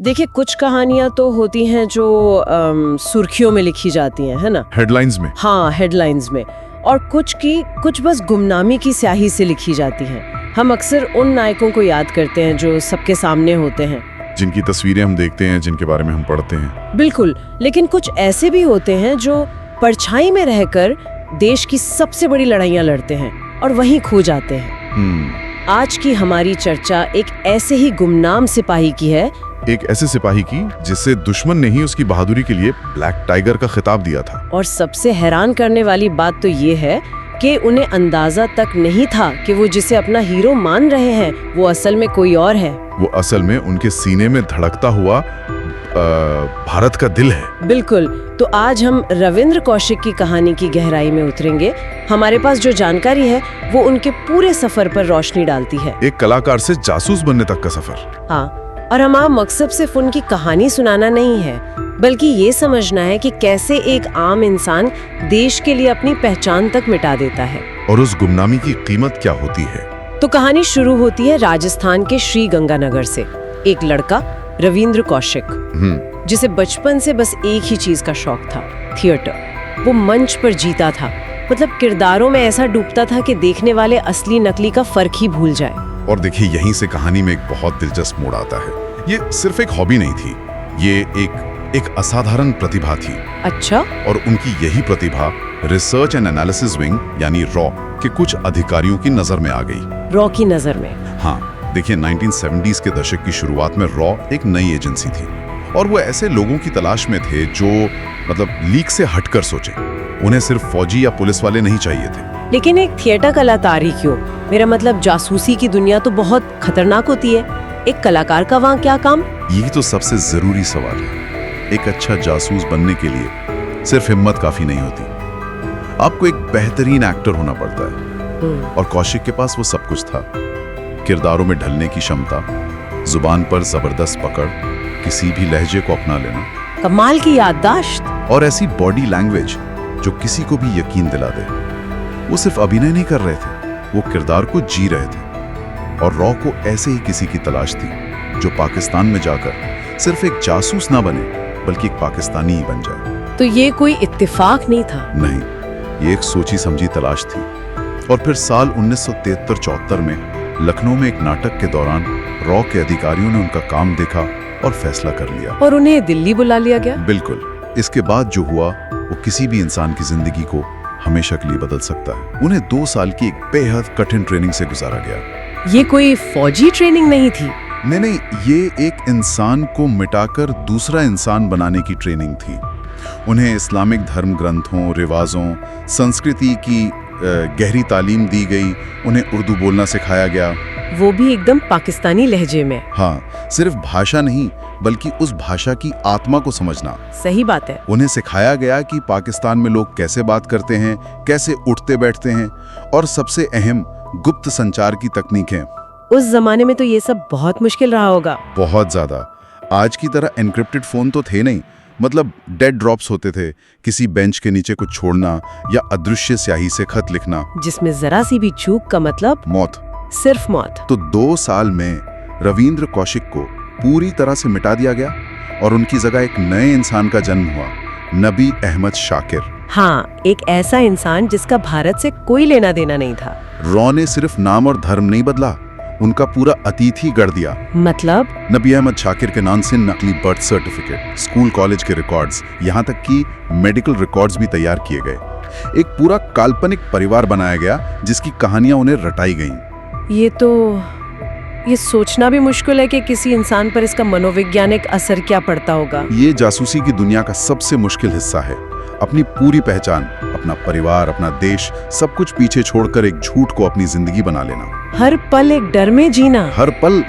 देखिए, कुछ कहानियां तो होती हैं जो सुर्खियों में लिखी जाती हैं, है ना? हेडलाइंस में। हाँ, हेडलाइंस में। और कुछ बस गुमनामी की स्याही से लिखी जाती हैं। हम अक्सर उन नायकों को याद करते हैं जो सबके सामने होते हैं, जिनकी तस्वीरें हम देखते हैं, जिनके बारे में हम पढ़ते हैं। बिल्कुल। लेकिन कुछ ऐसे भी होते हैं जो परछाई में रहकर देश की सबसे बड़ी लड़ाइयाँ लड़ते हैं और वहीं खो जाते हैं। आज की हमारी चर्चा एक ऐसे ही गुमनाम सिपाही की है, एक ऐसे सिपाही की जिसे दुश्मन ने ही उसकी बहादुरी के लिए ब्लैक टाइगर का खिताब दिया था। और सबसे हैरान करने वाली बात तो ये है कि उन्हें अंदाजा तक नहीं था कि वो जिसे अपना हीरो मान रहे हैं वो असल में कोई और है। वो असल में उनके सीने में धड़कता हुआ भारत का दिल है। बिल्कुल। तो आज हम रविंद्र कौशिक की कहानी की गहराई में उतरेंगे। हमारे पास जो जानकारी है वो उनके पूरे सफर पर रोशनी डालती है। एक कलाकार से जासूस बनने तक का सफर। हाँ, और हमारा मकसद सिर्फ उनकी कहानी सुनाना नहीं है, बल्कि ये समझना है कि कैसे एक आम इंसान देश के लिए अपनी पहचान तक मिटा देता है। और उस गुमनामी की कीमत क्या होती है। तो कहानी शुरू होती है राजस्थान के श्री गंगानगर से। एक लड़का रविंद्र कौशिक, जिसे बचपन से बस एक ही चीज का शौक था, थिएटर। वो मंच पर जीता था, मतलब किरदारों में ऐसा डूबता था कि देखने वाले असली नकली का फर्क ही भूल जाए। और देखिए, यहीं से कहानी में एक बहुत दिलचस्प मोड़ आता है। ये सिर्फ एक हॉबी नहीं थी, ये एक असाधारण प्रतिभा थी। अच्छा। और उनकी यही प्रतिभा रिसर्च एंड एनालिसिस विंग यानी रॉ के कुछ अधिकारियों की नजर में आ गई। रॉ की नजर में? हाँ, देखिए 1970s के दशक की शुरुआत में रॉ एक नई एजेंसी थी और वो ऐसे लोगों की तलाश में थे जो मतलब लीक से हटकर सोचे। उन्हें सिर्फ फौजी या पुलिस वाले नहीं चाहिए थे। लेकिन एक थिएटर कलाकार ही क्यों? मेरा मतलब जासूसी की दुनिया तो बहुत खतरनाक होती है। एक कलाकार का वहाँ क्या काम? यही तो सबसे जरूरी सवाल है। एक अच्छा जासूस बनने के लिए सिर्फ हिम्मत काफी नहीं होती, आपको एक बेहतरीन एक्टर होना पड़ता है। और कौशिक के पास वो सब कुछ था। किरदारों में ढलने की क्षमता, जुबान पर जबरदस्त पकड़, किसी भी लहजे को अपना लेना, कमाल की याददाश्त, और ऐसी बॉडी लैंग्वेज जो किसी को भी यकीन दिला दे। वो सिर्फ अभिनय नहीं कर रहे थे, वो किरदार को जी रहे थे। और रॉ को ऐसे ही किसी की तलाश थी जो पाकिस्तान में जाकर सिर्फ एक जासूस ना बने बल्कि एक पाकिस्तानी ही बन जाए। तो ये कोई इत्तेफाक नहीं था? नहीं, ये एक सोची समझी तलाश थी। और फिर साल 1973-74 में लखनऊ में एक नाटक के दौरान रॉ के अधिकारियों ने उनका काम देखा और फैसला कर लिया। और उन्हें दिल्ली बुला लिया गया? बिल्कुल। इसके बाद जो हुआ वो किसी भी इंसान की जिंदगी को हमेशा के लिए बदल सकता है। उन्हें 2 साल की एक बेहद कठिन ट्रेनिंग से गुजारा गया। ये कोई फौजी ट्रेनिंग नहीं थी? नहीं, ये एक इंसान को मिटाकर दूसरा इंसान बनाने की ट्रेनिंग थी। उन्हें इस्लामिक धर्म ग्रंथों, रिवाजों, संस्कृति की गहरी तालीम दी गई। उन्हें उर्दू बोलना सिखाया गया, वो भी एकदम पाकिस्तानी लहजे में। हाँ, सिर्फ भाषा नहीं बल्कि उस भाषा की आत्मा को समझना। सही बात है। उन्हें सिखाया गया कि पाकिस्तान में लोग कैसे बात करते हैं, कैसे उठते बैठते हैं, और सबसे अहम गुप्त संचार की तकनीकें। उस जमाने में तो ये सब बहुत मुश्किल रहा होगा। बहुत ज्यादा। आज की तरह एन्क्रिप्टेड फोन तो थे नहीं, मतलब डेड ड्रॉप्स होते थे, किसी बेंच के नीचे कुछ छोड़ना या अदृश्य स्याही से खत लिखना, जिसमें जरा सी भी चूक का मतलब मौत। सिर्फ मौत। तो 2 साल में रविंद्र कौशिक को पूरी तरह से मिटा दिया गया और उनकी जगह एक नए इंसान का जन्म हुआ, नबी अहमद शाकिर। हाँ, एक ऐसा इंसान जिसका भारत से कोई लेना देना नहीं था। रॉ ने सिर्फ नाम और धर्म नहीं बदला, उनका पूरा अतीत ही गढ़ दिया। मतलब? नबी अहमद शाकिर के नाम से नकली बर्थ सर्टिफिकेट, स्कूल कॉलेज के रिकॉर्ड्स, यहाँ तक कि मेडिकल रिकॉर्ड्स भी तैयार किए गए। एक पूरा काल्पनिक परिवार बनाया गया जिसकी कहानियां उन्हें रटाई गईं। ये सोचना भी मुश्किल है कि किसी इंसान पर इसका मनोवैज्ञानिक असर क्या पड़ता होगा। ये जासूसी की दुनिया का सबसे मुश्किल हिस्सा है। अपनी पूरी पहचान, अपना परिवार, अपना देश, सब कुछ पीछे छोड़कर एक झूठ को अपनी जिंदगी बना लेना। हर पल एक डर में जीना। हर पल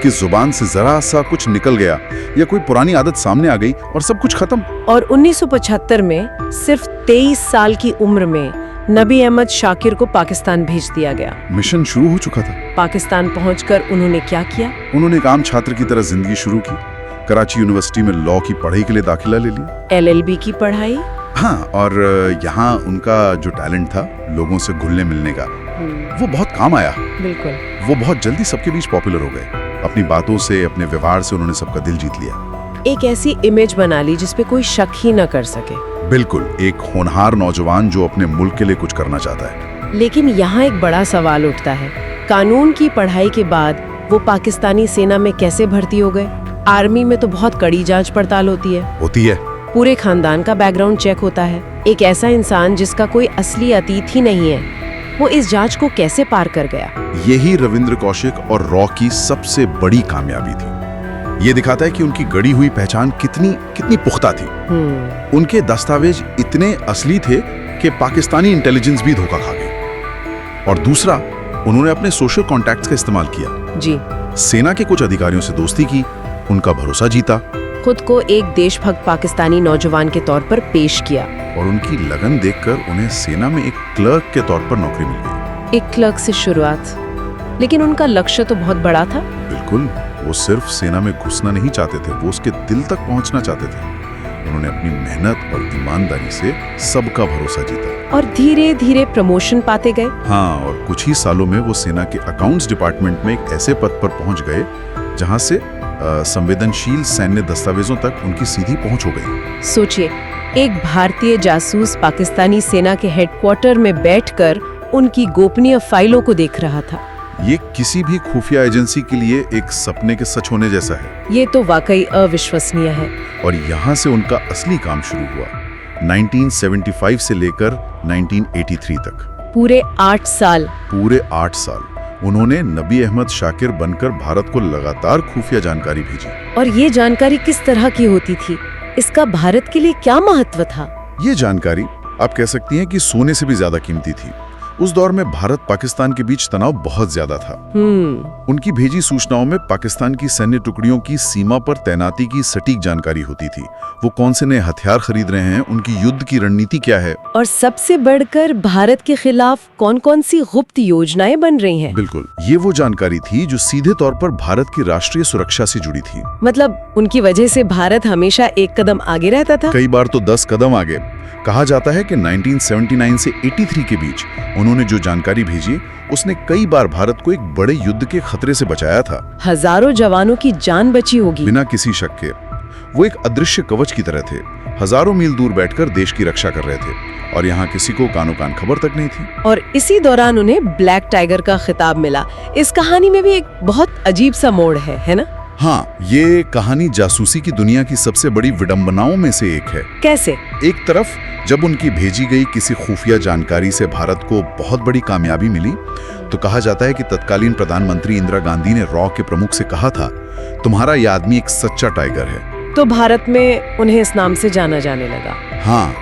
कि जुबान से जरा सा कुछ निकल गया या कोई पुरानी आदत सामने आ गई और सब कुछ खत्म। और 1975 में सिर्फ 23 साल की उम्र में नबी अहमद शाकिर को पाकिस्तान भेज दिया गया। मिशन शुरू हो चुका था। पाकिस्तान पहुंचकर उन्होंने क्या किया? उन्होंने एक आम छात्र की तरह जिंदगी शुरू की। कराची यूनिवर्सिटी में लॉ की पढ़ाई के लिए दाखिला ले लिया। LLB की पढ़ाई? हाँ, और यहाँ उनका जो टैलेंट था लोगों से घुलने मिलने का, वो बहुत काम आया। बिल्कुल। वो बहुत जल्दी सबके बीच पॉपुलर हो गए। अपनी बातों से, अपने व्यवहार से उन्होंने सबका दिल जीत लिया। एक ऐसी इमेज बना ली जिसपे कोई शक ही न कर सके। बिल्कुल, एक होनहार नौजवान जो अपने मुल्क के लिए कुछ करना चाहता है। लेकिन यहाँ एक बड़ा सवाल उठता है, कानून की पढ़ाई के बाद वो पाकिस्तानी सेना में कैसे भर्ती हो गए? आर्मी में तो बहुत कड़ी जांच पड़ताल होती है, पूरे खानदान का बैकग्राउंड चेक होता है। एक ऐसा इंसान जिसका कोई असली अतीत ही नहीं है, वो इस जांच को कैसे पार कर गया? यही रविंद्र कौशिक और रॉ की सबसे बड़ी कामयाबी थी। ये दिखाता है कि उनकी गढ़ी हुई पहचान कितनी पुख्ता थी। उनके दस्तावेज इतने असली थे कि पाकिस्तानी इंटेलिजेंस भी धोखा खा गई। और दूसरा, उन्होंने अपने सोशल कॉन्टैक्ट्स का इस्तेमाल किया जी। सेना के कुछ अधिकारियों से दोस्ती की, उनका भरोसा जीता, खुद को एक देशभक्त पाकिस्तानी नौजवान के तौर पर पेश किया। और उनकी लगन देखकर उन्हें सेना में एक क्लर्क के तौर पर नौकरी मिल गई। एक क्लर्क से शुरुआत, लेकिन उनका लक्ष्य तो बहुत बड़ा था। बिल्कुल, वो सिर्फ सेना में घुसना नहीं चाहते थे, वो उसके दिल तक पहुंचना चाहते थे। उन्होंने अपनी मेहनत और ईमानदारी से सबका भरोसा जीता और धीरे धीरे प्रमोशन पाते गए। हाँ, और कुछ ही सालों में वो सेना के अकाउंट्स डिपार्टमेंट में एक ऐसे पद पर पहुंच गए जहां से संवेदनशील सैन्य दस्तावेजों तक उनकी सीधी पहुंच हो गई। सोचिए, एक भारतीय जासूस पाकिस्तानी सेना के हेडक्वार्टर में बैठकर उनकी गोपनीय फाइलों को देख रहा था। ये किसी भी खुफिया एजेंसी के लिए एक सपने के सच होने जैसा है। ये तो वाकई अविश्वसनीय है। और यहाँ से उनका असली काम शुरू हुआ, 1975 से लेकर 1983 तक। पूरे 8 साल। पूरे 8 साल उन्होंने नबी अहमद शाकिर बनकर भारत को लगातार खुफिया जानकारी भेजी। और ये जानकारी किस तरह की होती थी? इसका भारत के लिए क्या महत्व था? ये जानकारी आप कह सकती हैं कि सोने से भी ज्यादा कीमती थी। उस दौर में भारत पाकिस्तान के बीच तनाव बहुत ज्यादा था। उनकी भेजी सूचनाओं में पाकिस्तान की सैन्य टुकड़ियों की सीमा पर तैनाती की सटीक जानकारी होती थी। वो कौन से नए हथियार खरीद रहे हैं, उनकी युद्ध की रणनीति क्या है, और सबसे बढ़कर भारत के खिलाफ कौन-कौन सी गुप्त योजनाएं बन रही हैं। बिल्कुल, ये वो जानकारी थी जो सीधे तौर पर भारत की राष्ट्रीय सुरक्षा से जुड़ी थी। मतलब उनकी वजह से भारत हमेशा एक कदम आगे रहता था। कई बार तो 10 कदम आगे। कहा जाता है कि 1979 से 83 के बीच उन्होंने जो जानकारी भेजी, उसने कई बार भारत को एक बड़े युद्ध के खतरे से बचाया था। हजारों जवानों की जान बची होगी। बिना किसी शक के वो एक अदृश्य कवच की तरह थे। हजारों मील दूर बैठकर देश की रक्षा कर रहे थे और यहाँ किसी को कानो कान खबर तक नहीं थी। और इसी दौरान उन्हें ब्लैक टाइगर का खिताब मिला। इस कहानी में भी एक बहुत अजीब सा मोड़ है ना? हाँ, ये कहानी जासूसी की दुनिया की सबसे बड़ी विडंबनाओं में से एक है। कैसे? एक तरफ जब उनकी भेजी गई किसी खुफिया जानकारी से भारत को बहुत बड़ी कामयाबी मिली, तो कहा जाता है कि तत्कालीन प्रधानमंत्री इंदिरा गांधी ने रॉ के प्रमुख से कहा था, तुम्हारा यह आदमी एक सच्चा टाइगर है। तो भारत में उन्हें इस नाम से जाना जाने लगा। हाँ,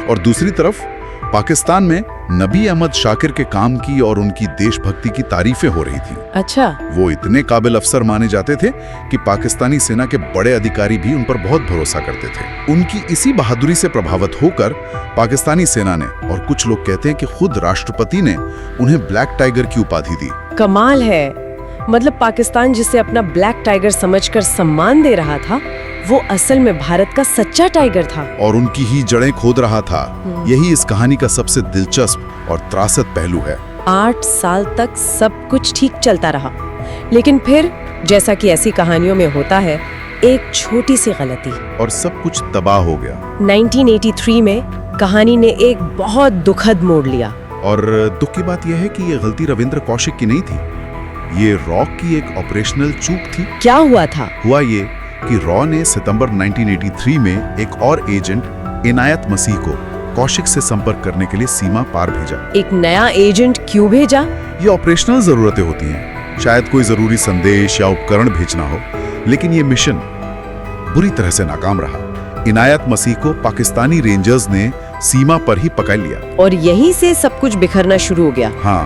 और दूसरी तरफ पाकिस्तान में नबी अहमद शाकिर के काम की और उनकी देशभक्ति की तारीफें हो रही थी। अच्छा। वो इतने काबिल अफसर माने जाते थे कि पाकिस्तानी सेना के बड़े अधिकारी भी उन पर बहुत भरोसा करते थे। उनकी इसी बहादुरी से प्रभावित होकर पाकिस्तानी सेना ने, और कुछ लोग कहते हैं कि खुद राष्ट्रपति ने, उन्हें ब्लैक टाइगर की उपाधि दी। कमाल है। मतलब पाकिस्तान जिसे अपना ब्लैक टाइगर समझकर सम्मान दे रहा था, वो असल में भारत का सच्चा टाइगर था और उनकी ही जड़ें खोद रहा था। यही इस कहानी का सबसे दिलचस्प और त्रासद पहलू है। 8 साल तक सब कुछ ठीक चलता रहा, लेकिन फिर जैसा कि ऐसी कहानियों में होता है, एक छोटी सी गलती और सब कुछ तबाह हो गया। 1983 में कहानी ने एक बहुत दुखद मोड़ लिया। और दुख की बात यह है कि ये गलती रविंद्र कौशिक की नहीं थी, ये रॉ की एक ऑपरेशनल चूक थी। क्या हुआ था? हुआ ये कि रॉ ने सितंबर 1983 में एक और एजेंट इनायत मसीह को कौशिक से संपर्क करने के लिए सीमा पार भेजा। एक नया एजेंट क्यों भेजा? ये ऑपरेशनल जरूरतें होती हैं, शायद कोई जरूरी संदेश या उपकरण भेजना हो, लेकिन ये मिशन बुरी तरह से नाकाम रहा। इनायत मसीह को पाकिस्तानी रेंजर्स ने सीमा पर ही पकड़ लिया और यहीं से सब कुछ बिखरना शुरू हो गया। हाँ,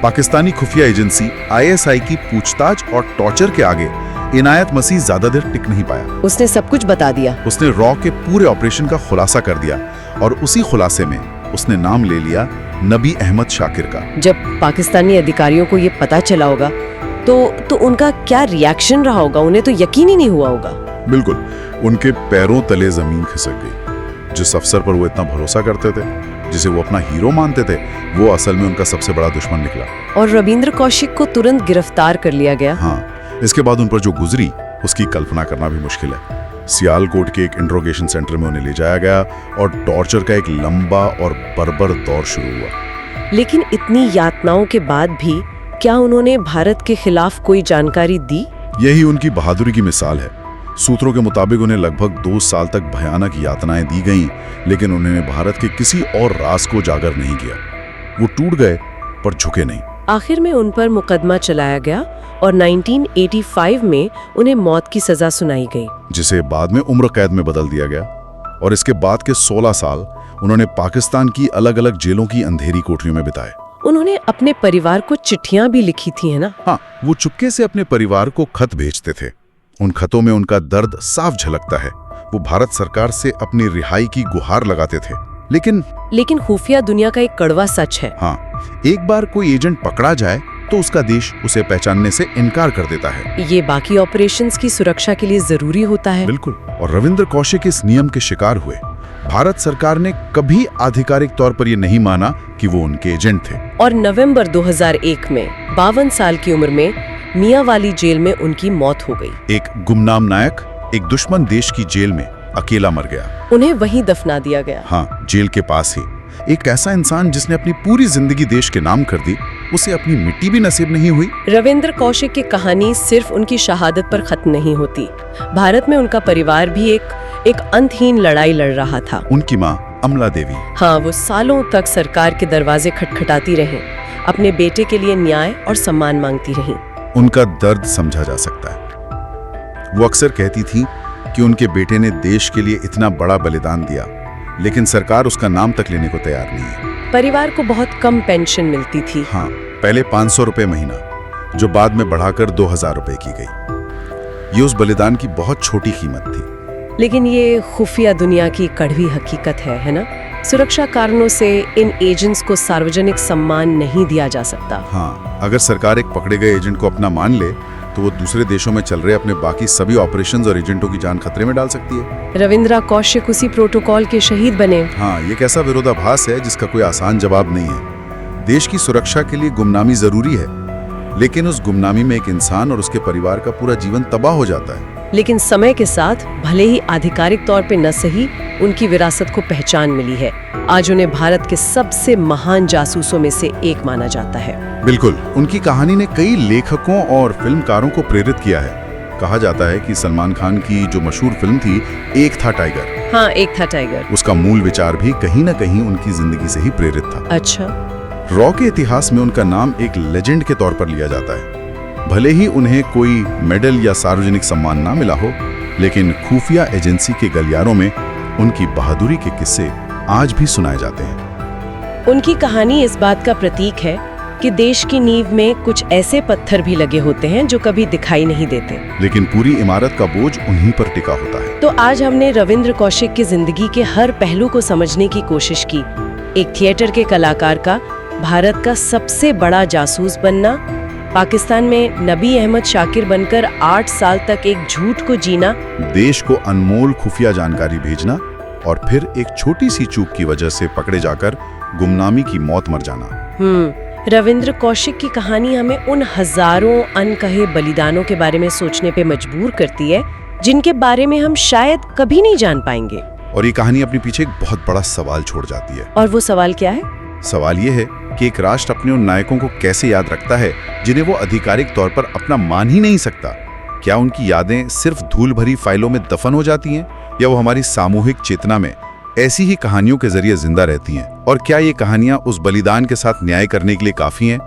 पाकिस्तानी खुफिया एजेंसी ISI की पूछताछ और टॉर्चर के आगे इनायत मसीह ज्यादा देर टिक नहीं पाया। उसने सब कुछ बता दिया। उसने रॉ के पूरे ऑपरेशन का खुलासा कर दिया और उसी खुलासे में उसने नाम ले लिया नबी अहमद शाकिर का। जब पाकिस्तानी अधिकारियों को ये पता चला होगा तो उनका क्या रिएक्शन रहा होगा? उन्हें तो यकीन ही नहीं हुआ होगा। बिल्कुल, उनके पैरों तले जमीन खिसक गई। जिस अफसर पर वो इतना भरोसा करते थे, जिसे वो अपना हीरो मानते थे, वो असल में उनका सबसे बड़ा दुश्मन निकला। और रविंद्र कौशिक को तुरंत गिरफ्तार कर लिया गया। हाँ, इसके बाद उन पर जो गुजरी उसकी कल्पना करना भी मुश्किल है। सियालकोट के एक इंट्रोगेशन सेंटर में उन्हें ले जाया गया और टॉर्चर का एक लंबा और बर्बर दौर शुरू हुआ। लेकिन इतनी यातनाओं के बाद भी क्या उन्होंने भारत के खिलाफ कोई जानकारी दी? यही उनकी बहादुरी की मिसाल है। सूत्रों के मुताबिक उन्हें लगभग 2 साल तक भयानक यातनाएं दी गईं, लेकिन उन्होंने भारत के किसी और राज को उजागर नहीं किया। वो टूट गए पर झुके नहीं। आखिर में उन पर मुकदमा चलाया गया और 1985 में उन्हें मौत की सजा सुनाई गई, जिसे बाद में उम्र कैद में बदल दिया गया। और इसके बाद के 16 साल उन्होंने पाकिस्तान की अलग-अलग जेलों की अंधेरी कोठरियों में बिताए। उन्होंने अपने परिवार को चिट्ठियां भी लिखी थी, है ना? हाँ, वो चुपके से अपने परिवार को खत भेजते थे। उन खतों में उनका दर्द साफ झलकता है। वो भारत सरकार से अपनी रिहाई की गुहार लगाते थे। लेकिन खुफिया दुनिया का एक कड़वा सच है। हाँ, एक बार कोई एजेंट पकड़ा जाए तो उसका देश उसे पहचानने से इनकार कर देता है। ये बाकी ऑपरेशंस की सुरक्षा के लिए जरूरी होता है। बिल्कुल। और रविंद्र कौशिक इस नियम के शिकार हुए। भारत सरकार ने कभी आधिकारिक तौर पर यह नहीं माना कि वो उनके एजेंट थे। और नवंबर 2001 में 52 साल की उम्र में मियांवाली जेल में उनकी मौत हो गई। एक गुमनाम नायक एक दुश्मन देश की जेल में अकेला मर गया। उन्हें वहीं दफना दिया गया। हाँ, जेल के पास ही। एक ऐसा इंसान जिसने अपनी पूरी जिंदगी देश के नाम कर दी, उसे अपनी मिट्टी भी नसीब नहीं हुई। रविंद्र कौशिक की कहानी सिर्फ उनकी शहादत पर खत्म नहीं होती। भारत में उनका परिवार भी एक अंतहीन लड़ाई लड़ रहा था। उनकी माँ अमला देवी, हाँ, वो सालों तक सरकार के दरवाजे खटखटाती रहीं, अपने बेटे के लिए न्याय और सम्मान मांगती रहीं। उनका दर्द समझा जा सकता है। वो अक्सर कहती थी कि उनके बेटे ने देश के लिए इतना बड़ा बलिदान दिया, लेकिन सरकार उसका नाम तक लेने को तैयार नहीं है। परिवार को बहुत कम पेंशन मिलती थी। हाँ, पहले 500 रुपए महीना, जो बाद में बढ़ाकर 2000 रुपए की गई। ये उस बलिदान की बहुत छोटी कीमत थी। लेकिन ये खुफिया दुनिया की कड़वी हकीकत है ना? सुरक्षा कारणों से इन एजेंट्स को सार्वजनिक सम्मान नहीं दिया जा सकता। हाँ, अगर सरकार एक पकड़े गए एजेंट को अपना मान ले तो वो दूसरे देशों में चल रहे अपने बाकी सभी ऑपरेशंस और एजेंटों की जान खतरे में डाल सकती है। रविंद्र कौशिक उसी प्रोटोकॉल के शहीद बने। हाँ, ये कैसा विरोधाभास है जिसका कोई आसान जवाब नहीं है। देश की सुरक्षा के लिए गुमनामी जरूरी है, लेकिन उस गुमनामी में एक इंसान और उसके परिवार का पूरा जीवन तबाह हो जाता है। लेकिन समय के साथ भले ही आधिकारिक तौर पे न सही, उनकी विरासत को पहचान मिली है। आज उन्हें भारत के सबसे महान जासूसों में से एक माना जाता है। बिल्कुल। उनकी कहानी ने कई लेखकों और फिल्मकारों को प्रेरित किया है। कहा जाता है कि सलमान खान की जो मशहूर फिल्म थी एक था टाइगर, हाँ, एक था टाइगर, उसका मूल विचार भी कहीं न कहीं उनकी जिंदगी से ही प्रेरित था। अच्छा। रॉ के इतिहास में उनका नाम एक लेजेंड के तौर पर लिया जाता है। भले ही उन्हें कोई मेडल या सार्वजनिक सम्मान ना मिला हो, लेकिन खुफिया एजेंसी के गलियारों में उनकी बहादुरी के किस्से आज भी सुनाए जाते हैं। उनकी कहानी इस बात का प्रतीक है कि देश की नींव में कुछ ऐसे पत्थर भी लगे होते हैं जो कभी दिखाई नहीं देते, लेकिन पूरी इमारत का बोझ उन्हीं पर टिका होता है। तो आज हमने रविंद्र कौशिक की जिंदगी के हर पहलू को समझने की कोशिश की। एक थिएटर के कलाकार का भारत का सबसे बड़ा जासूस बनना, पाकिस्तान में नबी अहमद शाकिर बनकर 8 साल तक एक झूठ को जीना, देश को अनमोल खुफिया जानकारी भेजना और फिर एक छोटी सी चूक की वजह से पकड़े जाकर गुमनामी की मौत मर जाना। रविंद्र कौशिक की कहानी हमें उन हजारों अनकहे बलिदानों के बारे में सोचने पे मजबूर करती है जिनके बारे में हम शायद कभी नहीं जान पाएंगे। और ये कहानी अपने पीछे एक बहुत बड़ा सवाल छोड़ जाती है। और वो सवाल क्या है? सवाल ये है कि एक राष्ट्र अपने उन नायकों को कैसे याद रखता है जिन्हें वो आधिकारिक तौर पर अपना मान ही नहीं सकता। क्या उनकी यादें सिर्फ धूल भरी फाइलों में दफन हो जाती हैं, या वो हमारी सामूहिक चेतना में ऐसी ही कहानियों के जरिए जिंदा रहती हैं? और क्या ये कहानियां उस बलिदान के साथ न्याय करने के लिए काफी हैं,